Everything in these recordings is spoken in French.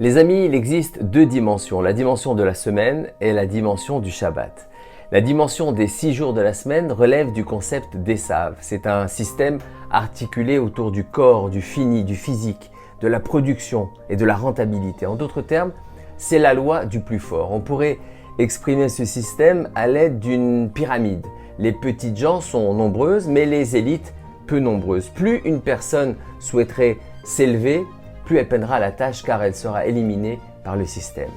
Les amis, il existe deux dimensions, la dimension de la semaine et la dimension du Shabbat. La dimension des 6 jours de la semaine relève du concept d'Esav. C'est un système articulé autour du corps, du fini, du physique, de la production et de la rentabilité. En d'autres termes, c'est la loi du plus fort. On pourrait exprimer ce système à l'aide d'une pyramide. Les petites gens sont nombreuses, mais les élites peu nombreuses. Plus une personne souhaiterait s'élever, plus elle peinera à la tâche car elle sera éliminée par le système.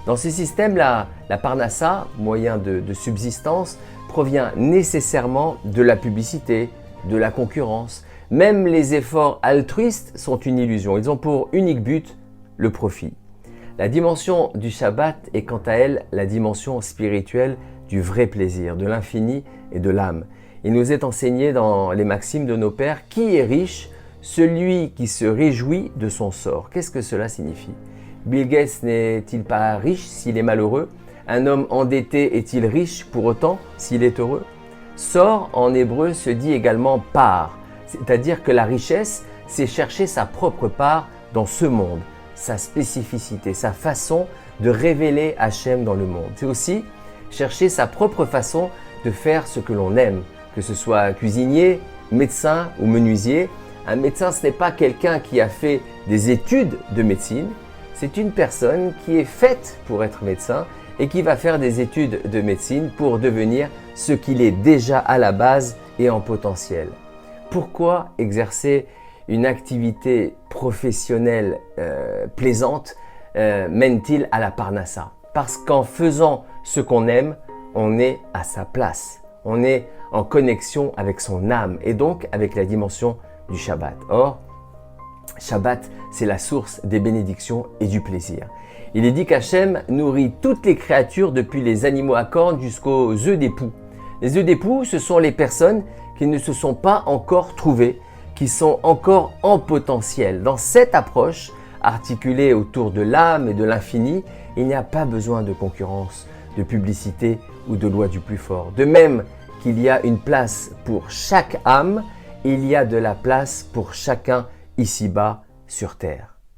Dans ce système, la parnassa, moyen de subsistance, provient nécessairement de la publicité, de la concurrence. Même les efforts altruistes sont une illusion. Ils ont pour unique but le profit. La dimension du Shabbat est quant à elle la dimension spirituelle du vrai plaisir, de l'infini et de l'âme. Il nous est enseigné dans les maximes de nos pères, qui est riche? Celui qui se réjouit de son sort. Qu'est-ce que cela signifie? Bill Gates n'est-il pas riche s'il est malheureux? Un homme endetté est-il riche pour autant s'il est heureux? Sort en hébreu se dit également part, c'est-à-dire que la richesse, c'est chercher sa propre part dans ce monde, sa spécificité, sa façon de révéler Hachem dans le monde. C'est aussi chercher sa propre façon de faire ce que l'on aime, que ce soit cuisinier, médecin ou menuisier. Un médecin, ce n'est pas quelqu'un qui a fait des études de médecine, c'est une personne qui est faite pour être médecin et qui va faire des études de médecine pour devenir ce qu'il est déjà à la base et en potentiel. Pourquoi exercer une activité professionnelle plaisante mène-t-il à la parnassa? Parce qu'en faisant ce qu'on aime, on est à sa place. On est en connexion avec son âme et donc avec la dimension du Shabbat. Or, Shabbat, c'est la source des bénédictions et du plaisir. Il est dit qu'Hachem nourrit toutes les créatures depuis les animaux à cornes jusqu'aux œufs d'époux. Les œufs d'époux, ce sont les personnes qui ne se sont pas encore trouvées, qui sont encore en potentiel. Dans cette approche, articulée autour de l'âme et de l'infini, il n'y a pas besoin de concurrence, de publicité ou de loi du plus fort. De même qu'il y a une place pour chaque âme, il y a de la place pour chacun ici-bas sur terre.